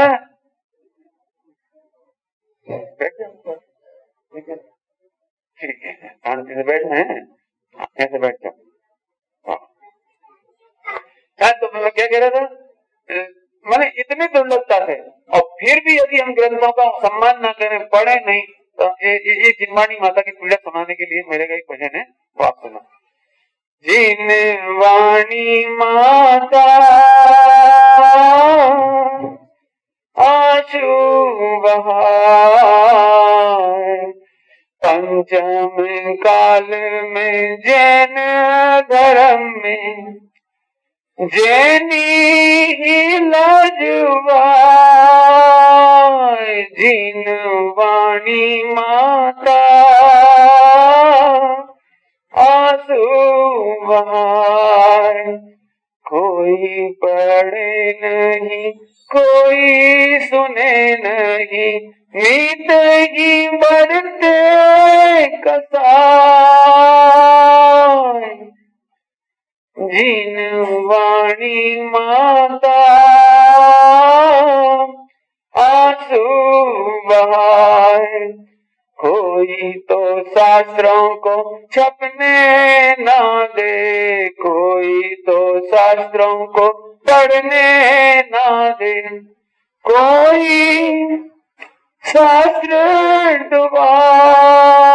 ठीक है शांति से बैठना है, ऐसे बैठ जाओ। तो मैं क्या कह रहा था, मैंने इतनी दुर्लभता से, और फिर भी यदि हम ग्रंथों का सम्मान ना करें, पढ़े नहीं, तो ये जिनवाणी माता की पीड़ा सुनाने के लिए मेरे का एक भजन है, वो आप सुना। जिनवाणी माता आशु बहार, पंचम काल में जैन धर्म में जैनी ही लाजवाय। जिनवाणी माता आंसू बहार, कोई पढ़े नहीं, कोई सुने नहीं, मीत ही बढ़ते कसाय। जिनवाणी माता आंसू बहाए, कोई तो शास्त्रों को छपने ना दे, कोई तो शास्त्रों को पढ़ने ना दे, कोई शास्त्र डुबाए।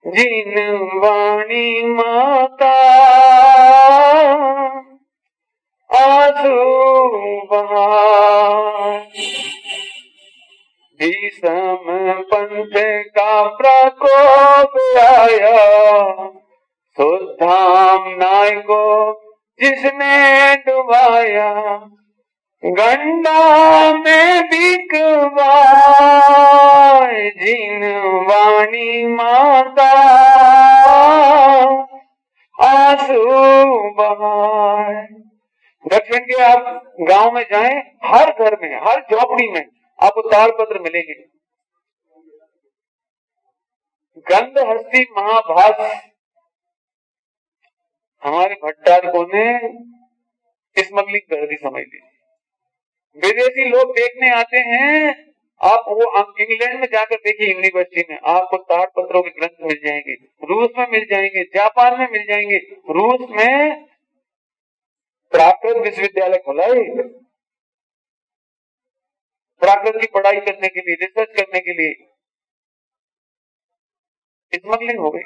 जिनवाणी माता आंसू बहाए। भीषम पंथ का प्रकोप आया, सुधाम नाय को जिसने डुबाया, गंडा में बिकवाए। जिनवाणी माता आंसू बहाए। दक्षिण के आप गांव में जाएं, हर घर में, हर झोपड़ी में आपको ताड़पत्र मिलेंगे। गंधहस्ती महाभास हमारे भट्टारकों ने स्मगलिंग कर दी, समझ लीजिए। विदेशी लोग देखने आते हैं, आप वो इंग्लैंड में जाकर देखिए, यूनिवर्सिटी में आपको ताड़पत्रों के ग्रंथ मिल जाएंगे, रूस में मिल जाएंगे, जापान में मिल जाएंगे। रूस में प्राकृत विश्वविद्यालय खुला है, प्राकृत की पढ़ाई करने के लिए, रिसर्च करने के लिए। स्मगलिंग हो गई।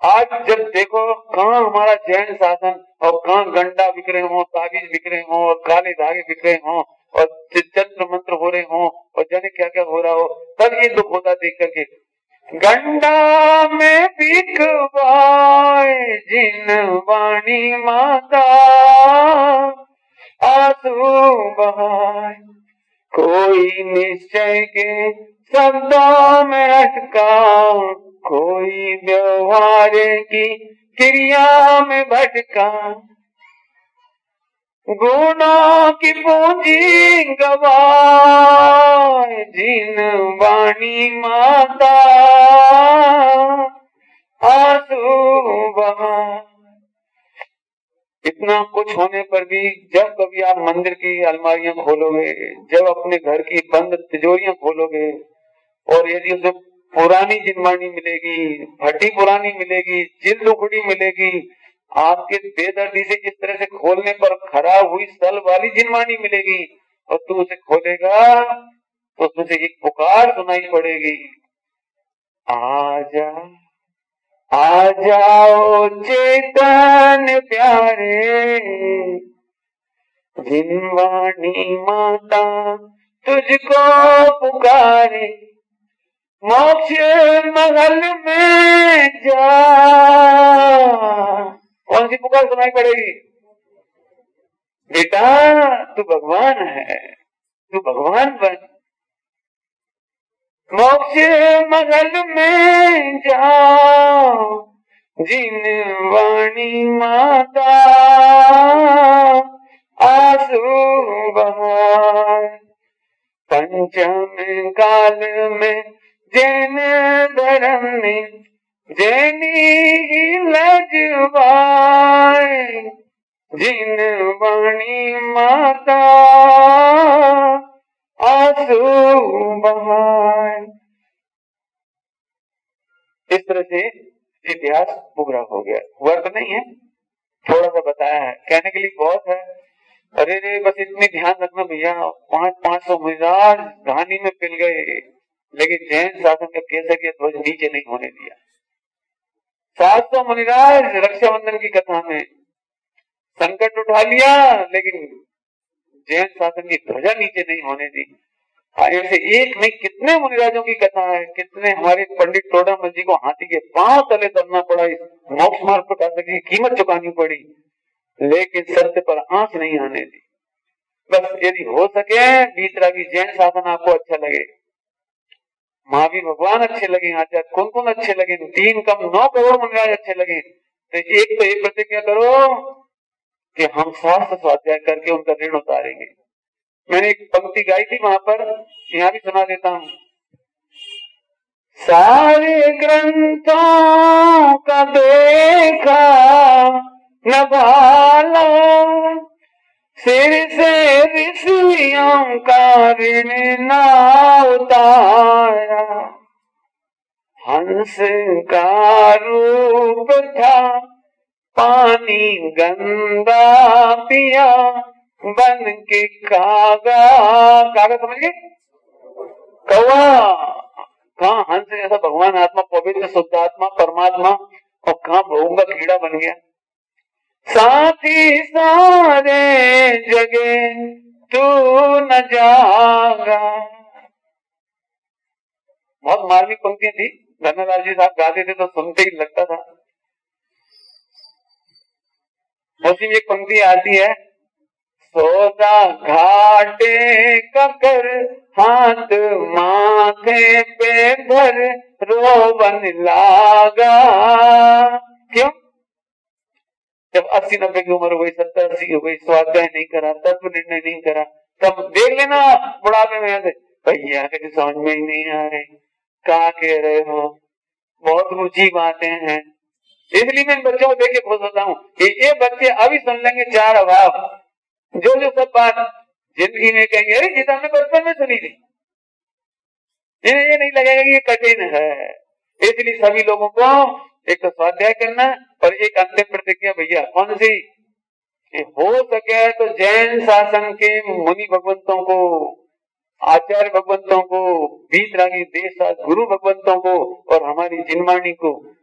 आज जब देखो कहाँ हमारा जैन शासन, और कहाँ गंडा बिक रहे हो, ताबीज बिक रहे हो, और काले धागे बिक रहे हो, और तंत्र मंत्र हो रहे हो, और जाने क्या क्या हो रहा हो, तब ये दुख होता देख करके। गंडा में बिकवाए जिनवाणी माता आंसू बहाए। कोई निश्चय के शब्दों में अटका, कोई व्यवहार की क्रिया में भटका। गुणों की पूंजी गवाए जिन वाणी माता आंसू बहा। इतना कुछ होने पर भी जब कभी आप मंदिर की अलमारियां खोलोगे, जब अपने घर की बंद तिजोरियां खोलोगे और यदि उसे पुरानी जिनवाणी मिलेगी, फटी पुरानी मिलेगी, जिल्द उखड़ी मिलेगी, आपके बेदर्दी से इस तरह से खोलने पर खराब हुई सल वाली जिनवाणी मिलेगी और तू उसे खोलेगा तो उसमें से एक पुकार सुनाई पड़ेगी, आजा आ जाओ चेतन प्यारे, जिनवाणी माता तुझको पुकारे, मोक्ष महल में जा। कौन सी पुकार सुनाई पड़ेगी? बेटा तू भगवान है, तू भगवान बन, मोक्ष महल में जाओ, जिनवाणी माता आंसू बहाए। पंचम काल में जैन धर्म ने जैनी लजवाए, जिनवाणी माता आंसू बहाए। इस तरह से इतिहास पूरा हो गया। हुआ तो नहीं है, थोड़ा सा बताया है, कहने के लिए बहुत है। अरे रे बस इतनी ध्यान रखना भैया, 500 मुनिराज कहानी में पिल गए, लेकिन जैन शासन का केसर के ध्वज नीचे नहीं होने दिया। 700 मुनिराज रक्षाबंधन की कथा में संकट उठा लिया, लेकिन जैन शासन की ध्वजा नीचे नहीं होने दी। ऐसे एक नहीं कितने मुनिराजों की कथा है, कितने हमारे पंडित टोडामल जी को हाथी के पांव तले दबना पड़ा, मोक्ष मार्ग प्रकाशक की कीमत चुकानी पड़ी, लेकिन सत्य पर आंच नहीं आने दी। बस यदि हो सके बीतरागी जैन शासन आपको अच्छा लगे, महावीर भगवान अच्छे लगे, आचार्य कौन अच्छे लगे, 3 कम 9 करोड़ मुनिराज अच्छे लगे, तो एक प्रतिज्ञा करो कि हम शास्त्र स्वाध्याय करके उनका ऋण उतारेंगे। मैंने एक पंक्ति गाई थी वहां पर, यहाँ भी सुना देता हूँ। सारे ग्रंथों का देखा न भाला, सिर से ऋषियों का ऋण न उतारा, हंस का रूप था पानी गंदा पिया, बन के कागा समझ गए, कौवा। कहाँ हंस जैसा भगवान आत्मा, पवित्र शुद्ध आत्मा परमात्मा, और कहाँ भोंगा कीड़ा बन गया। साथी सारे जगे तू न जागा। बहुत मार्मिक पंक्तियां थी, धन्यलाल जी साहब गाते थे तो सुनते ही लगता था। उसी में एक पंक्ति आती है, सौदा घाटे ककर हाथ माथे पे धर रोवन लागा। क्यों? जब 80-90 की उम्र हो गई, 70-80 हो गई, स्वाध्याय नहीं करा, तत्व निर्णय नहीं करा, तब देख लेना बुढ़ापे में ऐसे भैया के समझ में ही नहीं आ रहे, क्या कह रहे हो, बहुत ऊंची बातें हैं। इसलिए मैं बच्चों को देख के खुश होता हूँ कि ये बच्चे अभी सुन लेंगे 4 अभाव, जो सब बात जिंदगी में कहेंगे, अरे ये तो हमने बचपन में सुनी थी, इन्हें ये नहीं लगेगा कि ये कठिन है। इसलिए सभी लोगों को एक तो स्वाध्याय करना और एक अंतिम प्रतिज्ञा, भैया कौन सी, हो सके तो जैन शासन के मुनि भगवंतों को, आचार्य भगवंतों को, बीतरागी देश गुरु भगवंतों को और हमारी जिनवाणी को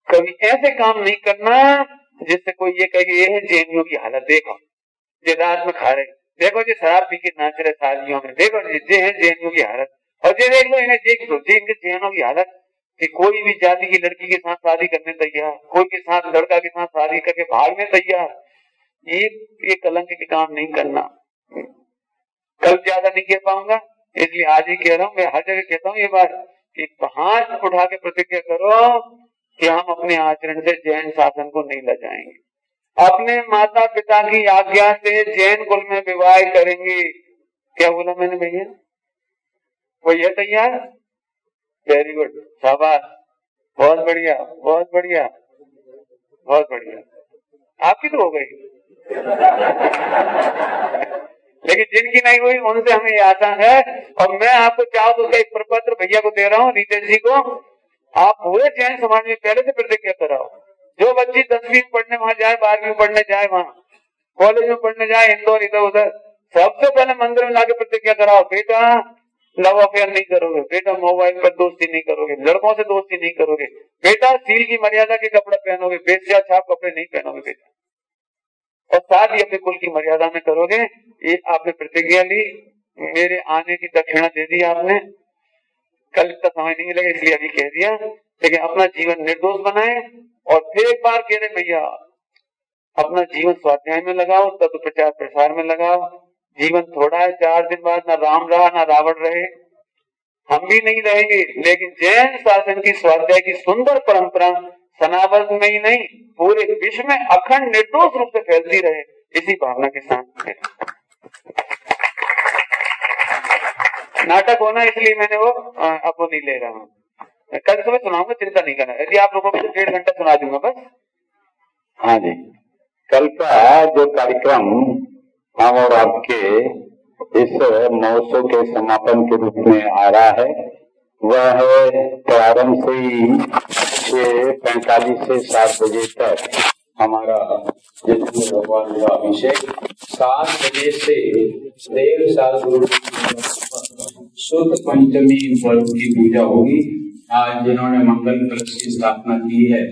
कभी ऐसे काम नहीं करना जिससे कोई ये कहे ये है जैनियों की हालत, देखो जो रात में खा रहे, देखो जो शराब पी के नाच रहे शादियों में, देखो ये है जैनियों की हालत। और ये देख लो इन्हें, देख लो इनके जैनों की हालत कि कोई भी जाति की लड़की के साथ शादी करने तैयार, कोई के साथ लड़का के साथ शादी करके भागने तैयार। ये कलंक के काम नहीं करना। कल ज्यादा नहीं कह पाऊंगा, इसलिए आज ही कह रहा हूँ। मैं हर जगह कहता हूँ ये बात कि हाथ उठा के प्रतिज्ञा करो कि हम अपने आचरण से जैन शासन को नहीं लजाएंगे। अपने माता पिता की आज्ञा से जैन कुल में विवाह करेंगे। क्या बोला मैंने भैया? वही है तैयार? वेरी गुड, शाबाश, बहुत बढ़िया, बहुत बढ़िया, बहुत बढ़िया। आपकी तो हो गई लेकिन जिनकी नहीं हुई उनसे हमें ये आशा है। और मैं आपको चाहूँ तो उसका एक प्रपत्र भैया को दे रहा हूँ, रितेश जी को। आप पूरे जैन समाज में पहले से प्रतिज्ञा कराओ। जो बच्ची 10वीं पढ़ने वहां जाए, 12वीं पढ़ने जाए, वहां कॉलेज में पढ़ने जाए, इंदौर इधर उधर, सबसे पहले मंदिर में लाके प्रतिज्ञा कराओ, बेटा लव अफेयर नहीं करोगे, बेटा मोबाइल पर दोस्ती नहीं करोगे, लड़कों से दोस्ती नहीं करोगे, बेटा सील की मर्यादा के कपड़े पहनोगे, बेस्या छाप कपड़े नहीं पहनोगे बेटा, और साथ ही अपने कुल की मर्यादा में करोगे। ये आपने प्रतिज्ञा ली, मेरे आने की दक्षिणा दे दी आपने। कल इतना समय नहीं मिलेगा इसलिए अभी कह दिया, लेकिन अपना जीवन निर्दोष बनाए। और फिर एक बार कह रहे भैया, अपना जीवन स्वाध्याय में लगाओ, तत्व प्रचार प्रसार में लगाओ। जीवन थोड़ा है, 4 दिन बाद ना राम रहा ना रावण रहे, हम भी नहीं रहेंगे, लेकिन जैन शासन की स्वाध्याय की सुंदर परंपरा सनातन में ही नहीं पूरे विश्व में अखंड निर्दोष रूप से फैलती रहे, इसी भावना के साथ नाटक होना, इसलिए मैंने वो अब वो नहीं ले रहा हूँ। कल सुबह सुनाऊंगा, चिंता नहीं करना। यदि आप लोगों को 1.5 घंटा सुना दूंगा बस। हाँ जी, कल का जो कार्यक्रम हम और आपके इस महोत्सव के समापन के रूप में आ रहा है, वह है प्रारंभ से ही 6:45 से 7 बजे तक हमारा जितेंद्र भगवान का अभिषेक, 7 बजे से 1.5 साल शुद्ध पंचमी पर्व की पूजा होगी। आज जिन्होंने मंगल कलश की स्थापना की है